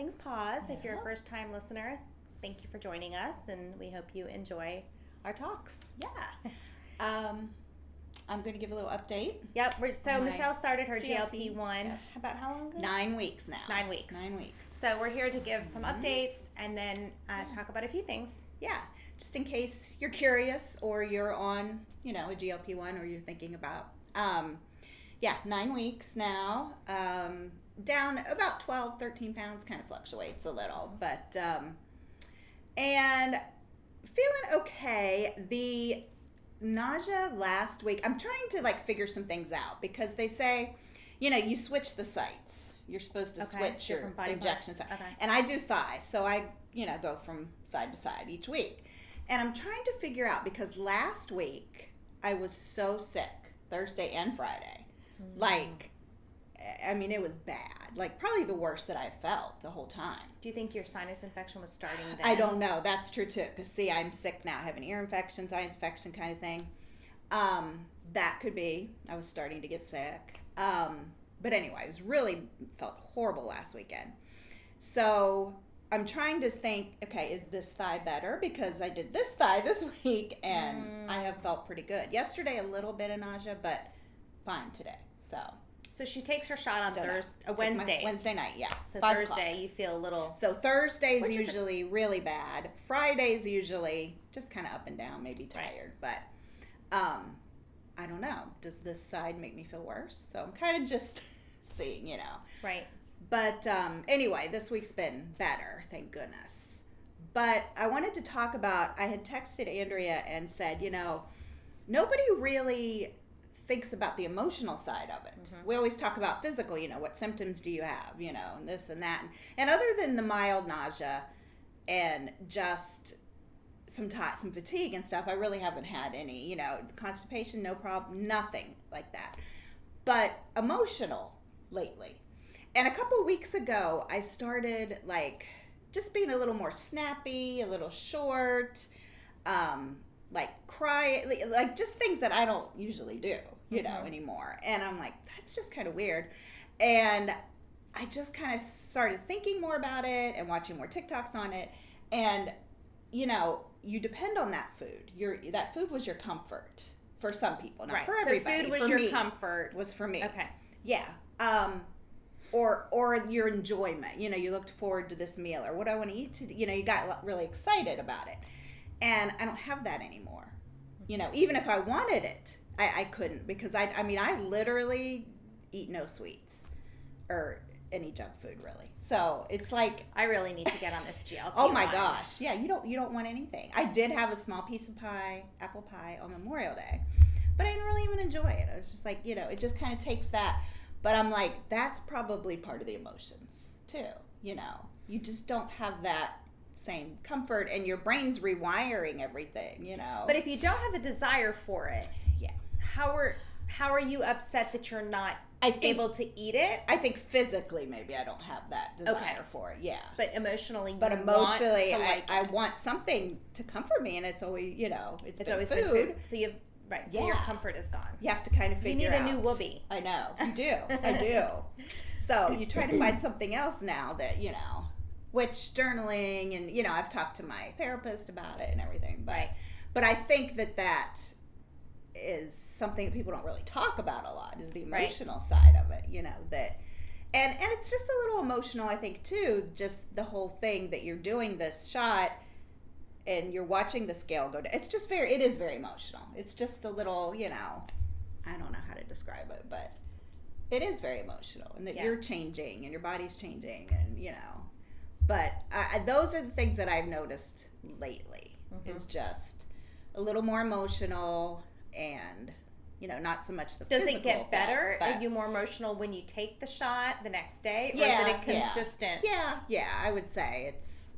Things Pause. Yeah. If you're a first-time listener, thank you for joining us, and we hope you enjoy our talks. Yeah. I'm going to give a little update. Yep. Michelle started her GLP-1 Yep. about how long ago? 9 weeks now. 9 weeks. 9 weeks. So we're here to give some updates and then talk about a few things. Yeah. Just in case you're curious or you're on, a GLP-1 or you're thinking about. 9 weeks now. Down about 12, 13 pounds, kind of fluctuates a little. But, and feeling okay. The nausea last week, I'm trying to figure some things out because they say, you switch the sites. You're supposed to switch your injection site. Okay. And I do thighs, so I, go from side to side each week. And I'm trying to figure out because last week I was so sick, Thursday and Friday. It was bad. Probably the worst that I felt the whole time. Do you think your sinus infection was starting then? I don't know. That's true too. Because I'm sick now. I have an ear infection, sinus infection kind of thing. That could be. I was starting to get sick. But anyway, felt horrible last weekend. So I'm trying to think, okay, is this thigh better? Because I did this thigh this week and I have felt pretty good. Yesterday, a little bit of nausea, but fine today. So she takes her shot on Wednesday. Wednesday night, yeah. So Thursday, you feel a little... So Thursday's usually really bad. Friday's usually just kind of up and down, maybe tired. Right. But I don't know. Does this side make me feel worse? So I'm kind of just seeing, Right. But anyway, this week's been better, thank goodness. But I wanted to talk about, I had texted Andrea and said, nobody really thinks about the emotional side of it. Mm-hmm. We always talk about physical, what symptoms do you have, and this and that. And other than the mild nausea and just some fatigue and stuff, I really haven't had any, constipation, no problem, nothing like that. But emotional lately. And a couple weeks ago, I started just being a little more snappy, a little short, cry, just things that I don't usually do, anymore. And I'm like, that's just kind of weird. And I just kind of started thinking more about it and watching more TikToks on it. And, you depend on that food. That food was your comfort for some people, not for everybody. So food was your comfort. Was for me. Okay. Yeah. Or your enjoyment. You looked forward to this meal or what I want to eat today. You got really excited about it. And I don't have that anymore. Even if I wanted it, I couldn't because I literally eat no sweets or any junk food really. So it's I really need to get on this GLP-1. Oh my gosh. Yeah, you don't want anything. I did have a small piece of apple pie on Memorial Day, but I didn't really even enjoy it. I was just it just kind of takes that. But I'm that's probably part of the emotions too. You just don't have that same comfort and your brain's rewiring everything, But if you don't have the desire for it, yeah. How are you upset that you're not able to eat it? I think physically maybe I don't have that desire for it. Yeah. But emotionally, I want something to comfort me, and it's always it's always been food. So you've So your comfort is gone. You have to kind of figure out. You need a new whoopee. I know. You do. I do. So you try to find something else now that, which journaling and, I've talked to my therapist about it and everything. But I think that is something that people don't really talk about a lot is the emotional side of it, that. And it's just a little emotional, I think, too, just the whole thing that you're doing this shot and you're watching the scale go down. It is very emotional. It's just a little, I don't know how to describe it, but it is very emotional and that you're changing and your body's changing and, but those are the things that I've noticed lately is just a little more emotional and, not so much the physical. Does it get better? Effects, Are you more emotional when you take the shot the next day? Or is it consistent? Yeah, I would say it's,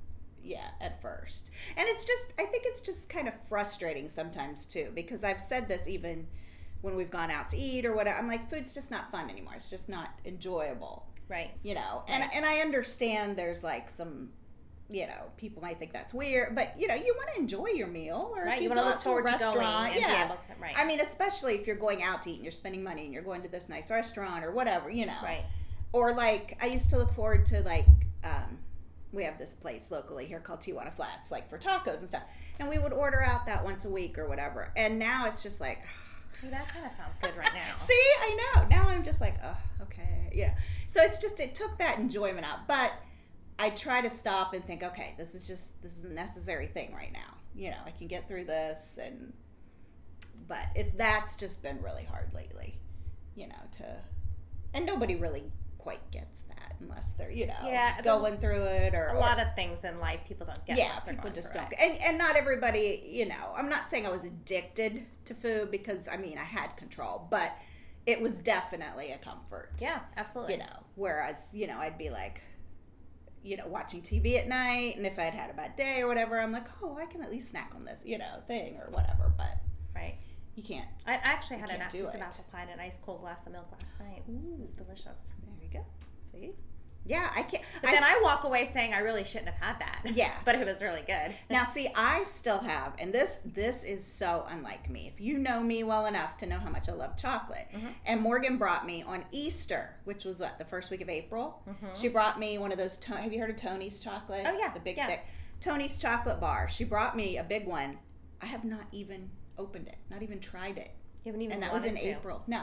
at first. And I think it's just kind of frustrating sometimes too, because I've said this even when we've gone out to eat or whatever. I'm like, food's just not fun anymore. It's just not enjoyable. Right. And I understand there's some, people might think that's weird, but you want to enjoy your meal or you want to look forward to going and be able to, right. I mean, especially if you're going out to eat and you're spending money and you're going to this nice restaurant or whatever, Right. Or I used to look forward to we have this place locally here called Tijuana Flats, like for tacos and stuff. And we would order out that once a week or whatever. And now it's just like, Well, that kind of sounds good right now. see, I know. Now I'm just like, oh, okay. Yeah. So it's just, it took that enjoyment out. But I try to stop and think, okay, this is a necessary thing right now. You know, I can get through this. But that's just been really hard lately, you know, and nobody really quite gets that unless they're, you know, going through it or a lot of things in life people don't get. Yeah, people just don't. And not everybody, you know, I'm not saying I was addicted to food because, I mean, I had control, but it was definitely a comfort. Yeah, absolutely. You know, whereas, you know, I'd be like, you know, watching TV at night, and if I'd had a bad day or whatever, I'm like, oh, I can at least snack on this, you know, thing or whatever, but right. You can't. I actually had a piece of apple pie and a nice cold glass of milk last night. Ooh, it was delicious. There you go. See? Yeah, I can't. But then I walk away saying I really shouldn't have had that. Yeah. But it was really good. Now, see, I still have, and this is so unlike me. If you know me well enough to know how much I love chocolate. Mm-hmm. And Morgan brought me on Easter, which was what, the first week of April? Mm-hmm. She brought me one of those, have you heard of Tony's chocolate? Oh, yeah. The big, thick. Tony's chocolate bar. She brought me a big one. I have not even opened it, not even tried it. You haven't even and that was in April. No,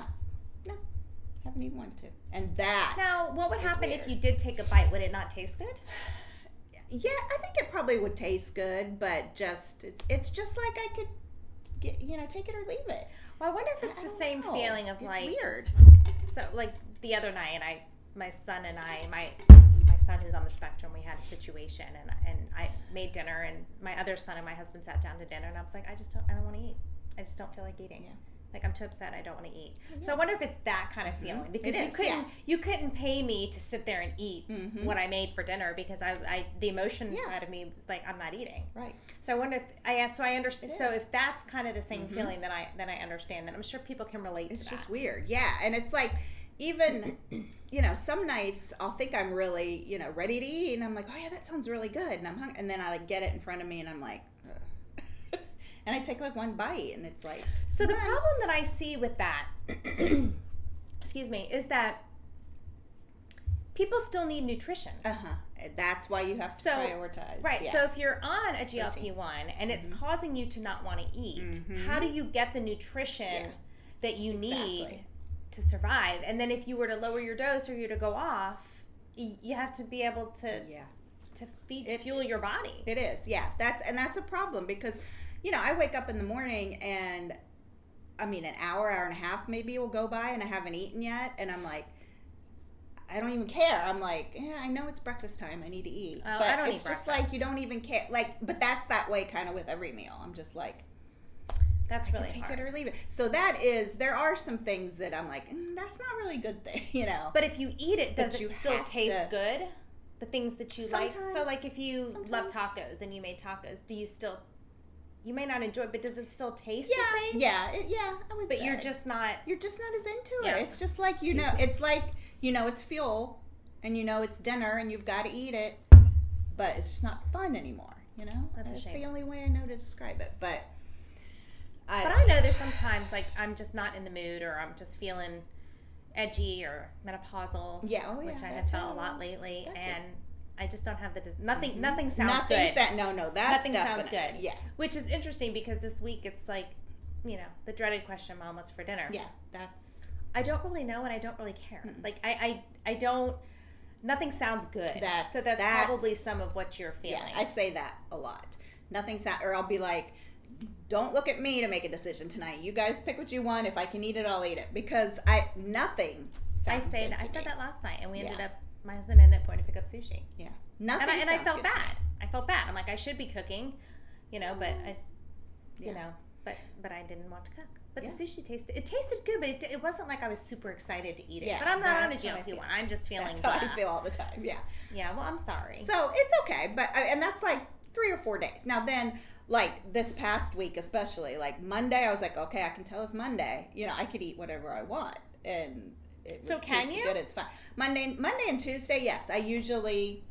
haven't even wanted to. And that. Now, what would happen weird. if you did take a bite? Would it not taste good? Yeah, I think it probably would taste good, but just it's just like I could get, you know, take it or leave it. Well, I wonder if it's the same feeling of it's like weird. So like the other night, my son who's on the spectrum, we had a situation, and I made dinner, and my other son and my husband sat down to dinner, and I was like, I don't want to eat. I just don't feel like eating. Yeah. Like, I'm too upset, I don't want to eat. Yeah. So I wonder if it's that kind of feeling, because you couldn't pay me to sit there and eat what I made for dinner, because the emotion side of me was like, I'm not eating. Right. So I wonder if I understand. So if that's kind of the same feeling, then I understand. Then I'm sure people can relate. It's to that. just weird, yeah. And it's like, even, you know, some nights I'll think I'm really, you know, ready to eat, and I'm like, oh yeah, that sounds really good, and I'm hungry, and then I like get it in front of me, and I'm like, ugh. And I take like one bite, and it's like. So the problem that I see with that, excuse me, is that people still need nutrition. That's why you have to prioritize. Right. Yeah. So if you're on a GLP-1 and it's causing you to not want to eat, how do you get the nutrition that you need to survive? And then if you were to lower your dose or you were to go off, you have to be able to fuel your body. It is, yeah. That's a problem, because, you know, I wake up in the morning and, I mean, an hour and a half maybe will go by and I haven't eaten yet, and I'm like, I don't even care. I'm like, yeah, I know it's breakfast time. I need to eat. Oh, but I don't it's eat just breakfast. like you don't even care. Like, but that's that way kind of with every meal. I'm just like, that's really take hard. it or leave it. So there are some things that I'm like, that's not really a good thing, you know. But if you eat it, does it still taste good? The things that you like. So like if you love tacos and you made tacos, do you still? You may not enjoy it, but does it still taste the same? Yeah, I would say. But you're just not as into it. It's just like, you know, it's like, you know, it's fuel, and you know it's dinner, and you've got to eat it, but it's just not fun anymore, you know? That's a shame. That's the only way I know to describe it, but I know there's sometimes, like, I'm just not in the mood, or I'm just feeling edgy or menopausal, which I have felt a lot lately, and I just don't have nothing sounds good. Nothing sounds good. Yeah. Which is interesting, because this week it's like, you know, the dreaded question, Mom, what's for dinner? Yeah, I don't really know, and I don't really care. Like, I don't, nothing sounds good. That's probably some of what you're feeling. Yeah, I say that a lot. Or I'll be like, don't look at me to make a decision tonight. You guys pick what you want. If I can eat it, I'll eat it. Because nothing sounds good to me. I said that last night, and we ended up, my husband ended up going to pick up sushi. Yeah. Nothing and I felt good to bad. me. I felt bad. I'm like, I should be cooking, you know, but but I didn't want to cook. But the sushi tasted good, but it wasn't like I was super excited to eat it. Yeah, but I'm not on a GLP-1. I'm just feeling That's how I feel all the time, yeah. Yeah, well, I'm sorry. So, it's okay, and that's like 3 or 4 days. Now then, like this past week especially, like Monday, I was like, okay, I can tell it's Monday. You know, I could eat whatever I want, and it so would can taste you? Good, it's fine. Monday and Tuesday, yes. I usually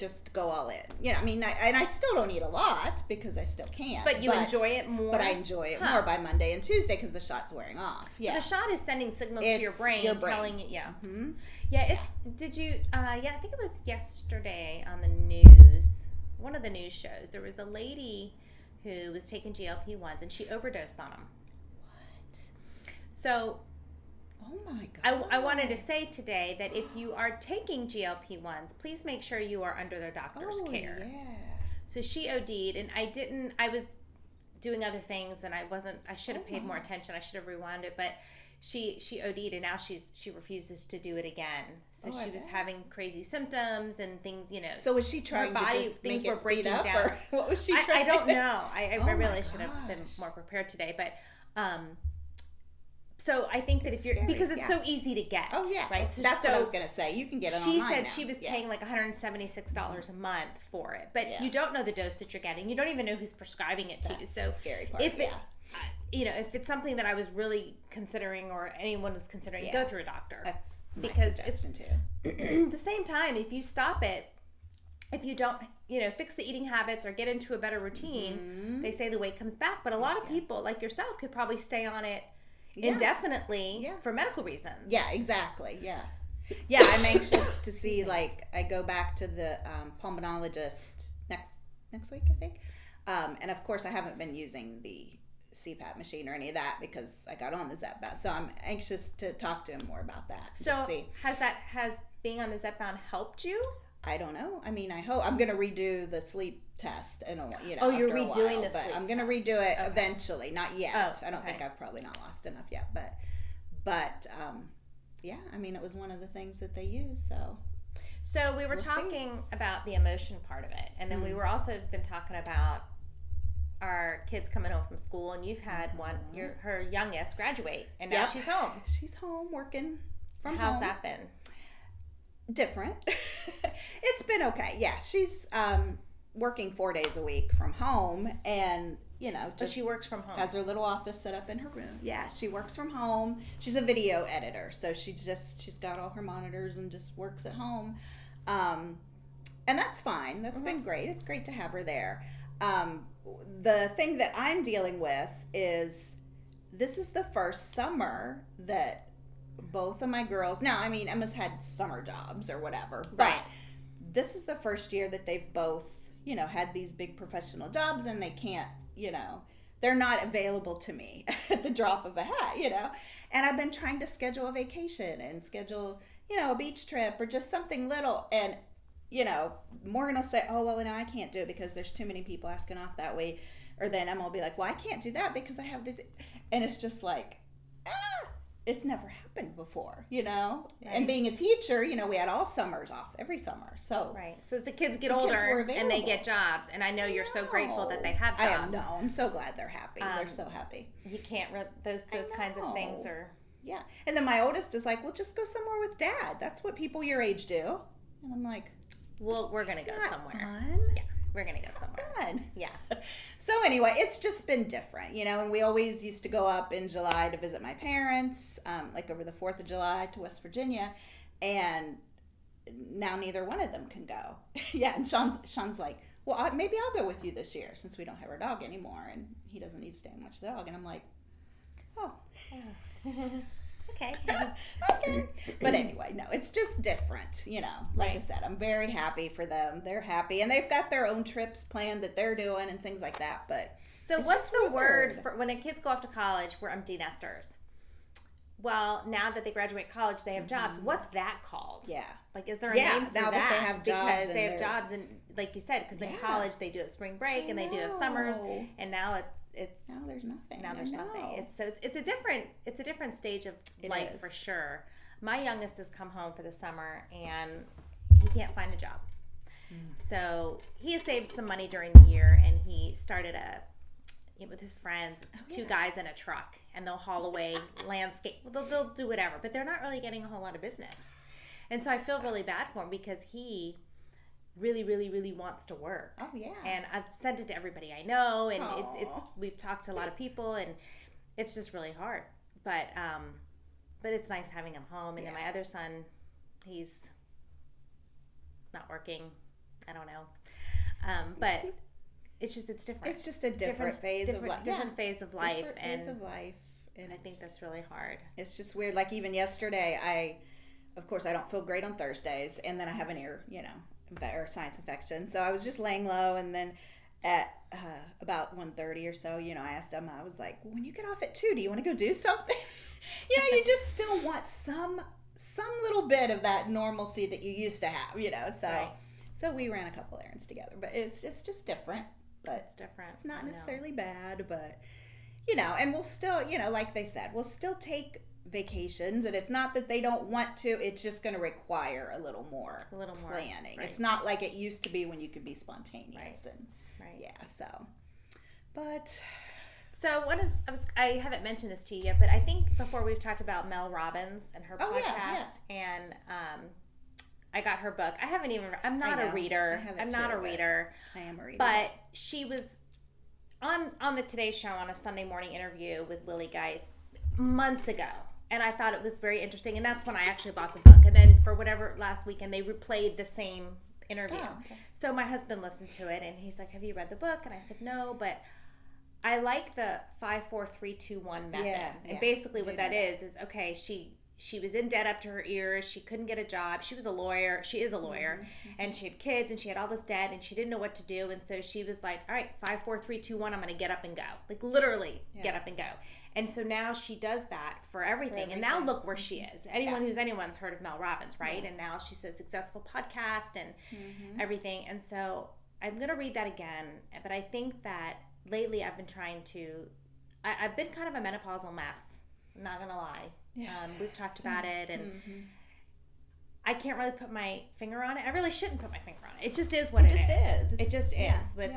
just go all in. You know, I mean, I still don't eat a lot because I still can't. But you enjoy it more? But I enjoy it more by Monday and Tuesday because the shot's wearing off. So the shot is sending signals to your brain, telling you, Mm-hmm. Yeah, did you, I think it was yesterday on the news, one of the news shows, there was a lady who was taking GLP-1s and she overdosed on them. What? So... Oh my God. I wanted to say today that if you are taking GLP-1s, please make sure you are under their doctor's care. Yeah. So she OD'd, and I was doing other things, and I should have paid more attention. I should have rewound it, but she OD'd, and now she refuses to do it again. So she was having crazy symptoms and things, you know. So was she trying to just make it speed up, or what was she trying? I don't know. I really should have been more prepared today, but so I think that because it's so easy to get. Oh yeah, right. So that's what I was gonna say. You can get it online now. She said now. she was paying like $176 a month for it, but you don't know the dose that you're getting. You don't even know who's prescribing it to you. So the scary part. If it's something that I was really considering, or anyone was considering, go through a doctor. That's my because suggestion too. At the same time, if you stop it, if you don't, fix the eating habits or get into a better routine, they say the weight comes back. But a lot of people, like yourself, could probably stay on it indefinitely for medical reasons. Yeah, exactly. Yeah, I'm anxious to see, like, I go back to the pulmonologist next week, I think. And of course, I haven't been using the CPAP machine or any of that because I got on the Zepbound. So I'm anxious to talk to him more about that. So has being on the Zepbound helped you? I don't know. I mean, I hope I'm going to redo the sleep test and you're redoing the sleep test. I'm going to redo it eventually, not yet. I don't think I've probably not lost enough yet, but yeah, I mean, it was one of the things that they use. So we were talking about the emotion part of it, and then we were also been talking about our kids coming home from school, and you've had her youngest graduate, and now she's home. She's home working from home. How's that been? Different. It's been okay. Yeah, she's working 4 days a week from home, and but she works from home. Has her little office set up in her room. Yeah, she works from home. She's a video editor, so she's got all her monitors and just works at home, and that's fine. That's been great. It's great to have her there. The thing that I'm dealing with is this is the first summer that both of my girls, now, I mean, Emma's had summer jobs or whatever, but this is the first year that they've both, had these big professional jobs, and they can't, they're not available to me at the drop of a hat, and I've been trying to schedule a vacation and schedule, a beach trip or just something little, and Morgan will say, oh, well, I can't do it because there's too many people asking off that way, or then Emma will be like, well, I can't do that because I have to and it's just like, it's never happened before, Right. And being a teacher, we had all summers off, every summer. So so as the kids get older and they get jobs, and I know you're so grateful that they have jobs. I'm so glad they're happy. They're so happy. You can't those kinds of things are. Yeah, and then my oldest is like, well, just go somewhere with Dad. That's what people your age do. And I'm like, well, we're gonna go somewhere. Fun. Yeah. We're going to go somewhere. Fun. Yeah. So anyway, it's just been different, and we always used to go up in July to visit my parents, like over the 4th of July to West Virginia, and now neither one of them can go. Yeah, and Sean's like, well, maybe I'll go with you this year since we don't have our dog anymore, and he doesn't need to stay much dog. And I'm like, oh. Okay. Okay. But anyway, no, it's just different, Like I said, I'm very happy for them. They're happy, and they've got their own trips planned that they're doing and things like that. But so what's the word for when kids go off to college? We're empty nesters. Well, now that they graduate college, they have jobs. What's that called? Yeah. Like, is there a name for now that they have jobs? Because they have jobs, and like you said, because in college they do have spring break and they do have summers, and now now there's nothing. Now there's nothing. It's a different stage of life for sure. My youngest has come home for the summer, and he can't find a job. So he has saved some money during the year, and he started with his friends. It's two guys in a truck, and they'll haul away landscape. They'll do whatever, but they're not really getting a whole lot of business. And so I feel really bad for him because he really, really, really wants to work. Oh yeah. And I've sent it to everybody I know, and we've talked to a lot of people, and it's just really hard. But it's nice having him home. And then my other son, he's not working I don't know. But it's different. It's just a different phase of life. Different phase of life. Different phase of life. And I think that's really hard. It's just weird. Like even yesterday, of course, I don't feel great on Thursdays, and then I have an ear, or sinus infection. So I was just laying low, and then at about 1:30 or so, I asked Emma, I was like, when you get off at 2, do you want to go do something? You just still want some little bit of that normalcy that you used to have, so right. So we ran a couple errands together, but it's just different. But it's different. It's not necessarily bad, but and we'll still, like they said, we'll still take vacations, and it's not that they don't want to, it's just going to require a little more planning. Right. It's not like it used to be when you could be spontaneous. Right. Yeah, but I haven't mentioned this to you yet, but I think before we've talked about Mel Robbins and her podcast, and I got her book. I'm not a reader. I am a reader. But she was on the Today Show on a Sunday morning interview with Willie Geist months ago. And I thought it was very interesting. And that's when I actually bought the book. And then for whatever last weekend, they replayed the same interview. Oh, okay. So my husband listened to it and he's like, have you read the book? And I said, no, but I like the 5-4-3-2-1 method. Yeah, and basically what that is okay, she was in debt up to her ears. She couldn't get a job. She was a lawyer. She is a lawyer. Mm-hmm. And she had kids and she had all this debt and she didn't know what to do. And so she was like, all right, 5-4-3-2-1, I'm going to get up and go. Like literally get up and go. And so now she does that for everything. And now look where she is. Anyone's heard of Mel Robbins, right? Yeah. And now she's a successful podcast and everything. And so I'm going to read that again. But I think that lately I've been trying to, I've been kind of a menopausal mess. I'm not going to lie. Yeah. We've talked about it, and I can't really put my finger on it. I really shouldn't put my finger on it. It just is what it is. It just is with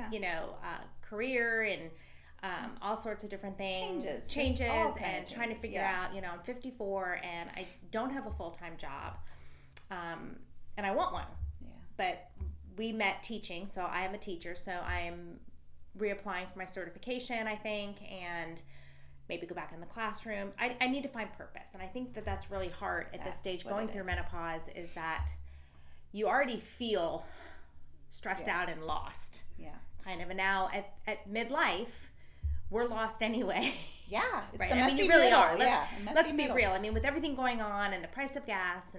career and all sorts of different things, changes, and trying to figure out. I'm 54 and I don't have a full-time job, and I want one. Yeah. But we met teaching, so I am a teacher, so I am reapplying for my certification, I think, and maybe go back in the classroom. I need to find purpose. And I think that that's really hard at this stage going through menopause, is that you already feel stressed out and lost. Yeah. Kind of. And now at midlife, we're lost anyway. Yeah. It's right. The messy you really middle. are. Let's be middle. real. With everything going on and the price of gas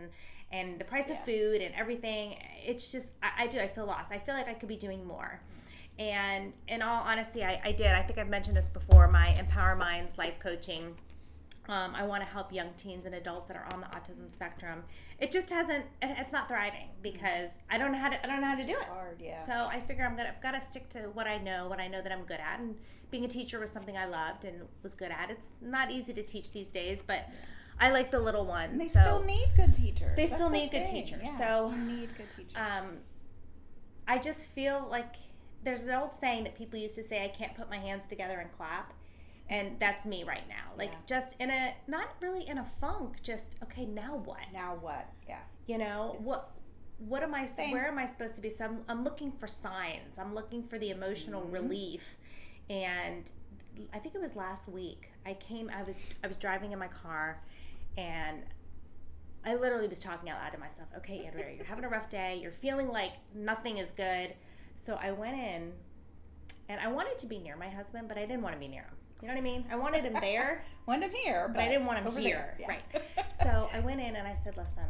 and the price of food and everything, it's just, I feel lost. I feel like I could be doing more. And in all honesty, I did. I think I've mentioned this before, my Empower Minds life coaching. I want to help young teens and adults that are on the autism spectrum. It just it's not thriving because I don't know how to do it. Hard, yeah. So I figure I've got to stick to what I know that I'm good at. And being a teacher was something I loved and was good at. It's not easy to teach these days, but I like the little ones. And they still need good teachers. They still need good teachers. Yeah, so you need good teachers. I just feel like there's an old saying that people used to say, I can't put my hands together and clap. And that's me right now. Just in not really in a funk, just, okay, now what? Now what? Yeah. What am I, where am I supposed to be? So I'm looking for signs. I'm looking for the emotional relief. And I think it was last week, I was driving in my car and I literally was talking out loud to myself, okay, Andrea, you're having a rough day. You're feeling like nothing is good. So I went in, and I wanted to be near my husband, but I didn't want to be near him. You know what I mean? I wanted him there. Wanted him here, but I didn't want him here. Yeah. Right. So I went in and I said, listen,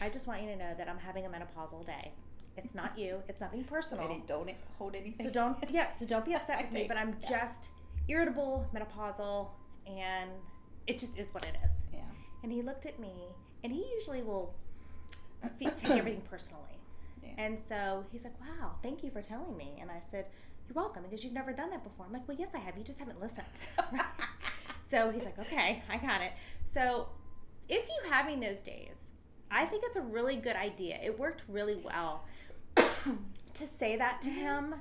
I just want you to know that I'm having a menopausal day. It's not you. It's nothing personal. Don't hold anything. So don't be upset with me, but I'm just irritable, menopausal, and it just is what it is. Yeah. And he looked at me, and he usually will take everything personally. And so he's like, wow, thank you for telling me. And I said, you're welcome, because you've never done that before. I'm like, well, yes, I have. You just haven't listened. So he's like, okay, I got it. So if you're having those days, I think it's a really good idea. It worked really well to say that to him.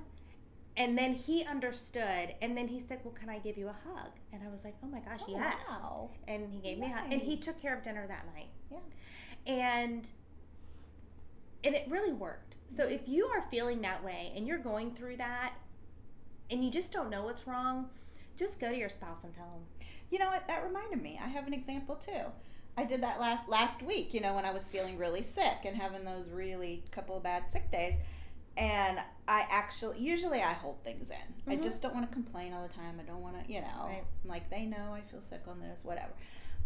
And then he understood. And then he said, well, can I give you a hug? And I was like, oh, my gosh, yes. Wow. And he gave me a hug. And he took care of dinner that night. Yeah. And it really worked. So if you are feeling that way and you're going through that and you just don't know what's wrong, just go to your spouse and tell them. You know what? That reminded me. I have an example too. I did that last week, when I was feeling really sick and having those really couple of bad sick days. And usually I hold things in. I just don't want to complain all the time. I don't want to, Right. I'm like, they know I feel sick on this, whatever.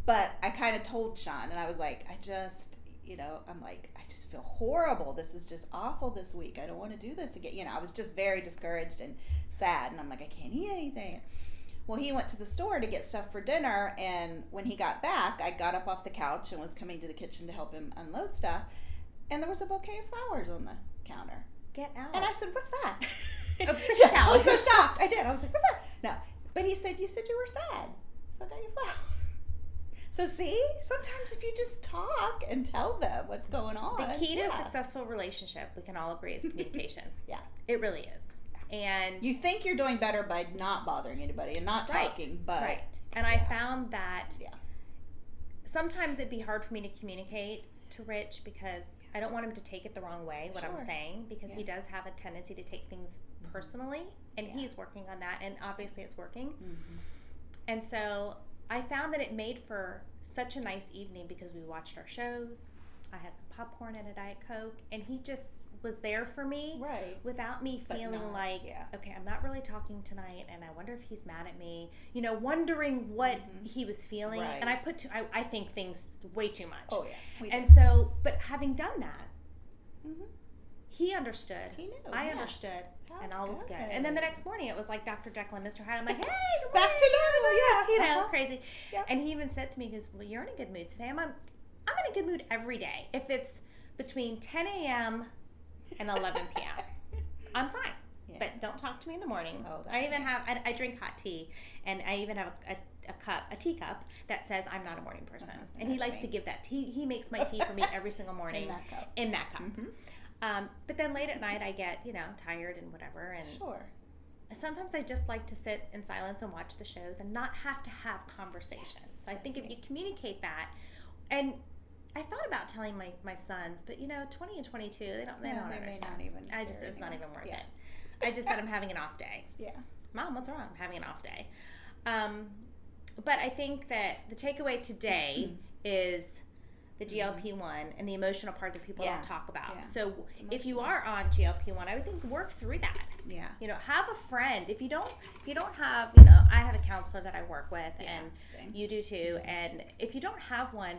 But I kind of told Sean, and I was like, I'm like, I just feel horrible. This is just awful this week. I don't want to do this again. I was just very discouraged and sad, and I'm like, I can't eat anything. Well, he went to the store to get stuff for dinner, and when he got back, I got up off the couch and was coming to the kitchen to help him unload stuff, and there was a bouquet of flowers on the counter. Get out. And I said, what's that? Michelle. I was so shocked. I did. I was like, what's that? No. But he said, you said you were sad, so I got you flowers. So see, sometimes if you just talk and tell them what's going on. The key to a successful relationship, we can all agree, is communication. Yeah. It really is. And you think you're doing better by not bothering anybody and not talking, but. Right. And I found that Yeah. sometimes it'd be hard for me to communicate to Rich because I don't want him to take it the wrong way, what I'm saying, because he does have a tendency to take things personally, and he's working on that, and obviously it's working. Mm-hmm. And so I found that it made for such a nice evening because we watched our shows. I had some popcorn and a Diet Coke, and he just was there for me without me feeling okay, I'm not really talking tonight, and I wonder if he's mad at me, wondering what he was feeling. And I think things way too much. Oh yeah. And so, but having done that, he understood. He knew. I understood. And all was good. And then the next morning, it was like Dr. Jekyll and Mr. Hyde. I'm like, hey, good back to normal. Yeah. Crazy. Yep. And he even said to me, he goes, well, you're in a good mood today. I'm in a good mood every day. If it's between 10 a.m. and 11 p.m., I'm fine. Yeah. But don't talk to me in the morning. Oh, I drink hot tea, and I even have a teacup that says I'm not a morning person. And he likes to give that tea. He makes my tea for me every single morning. In that cup. Mm-hmm. But then late at night I get, tired and whatever. And sometimes I just like to sit in silence and watch the shows and not have to have conversations. Yes, so I think if you communicate that, and I thought about telling my sons, but 20 and 22, they don't may understand. not even. It's not even worth it. I just said I'm having an off day. Yeah. Mom, what's wrong? I'm having an off day. But I think that the takeaway today is the GLP-1 and the emotional part that people don't talk about. Yeah. So if you are on GLP-1, I would think work through that. Yeah. Have a friend. If you don't have, I have a counselor that I work with, and same. You do too. And if you don't have one,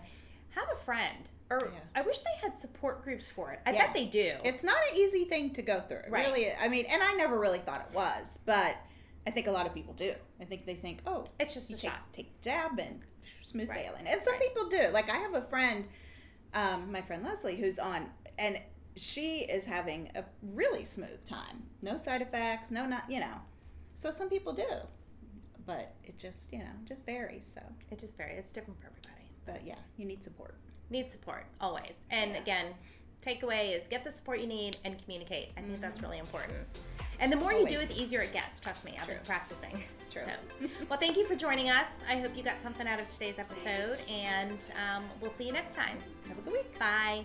have a friend. Or I wish they had support groups for it. I bet they do. It's not an easy thing to go through. Right. Really, I mean, and I never really thought it was, but I think a lot of people do. I think they think, oh, it's just a shot. Take a jab and smooth sailing. And some people do. Like I have a friend, my friend Leslie, who's on, and she is having a really smooth time. No side effects, So some people do. But it just, just varies. So it just varies. It's different for everybody. But yeah, you need support. Need support, always. And again, takeaway is get the support you need and communicate. I think that's really important. And the more you do it, the easier it gets. Trust me, I've been practicing. True. So, well, thank you for joining us. I hope you got something out of today's episode, and we'll see you next time. Have a good week. Bye.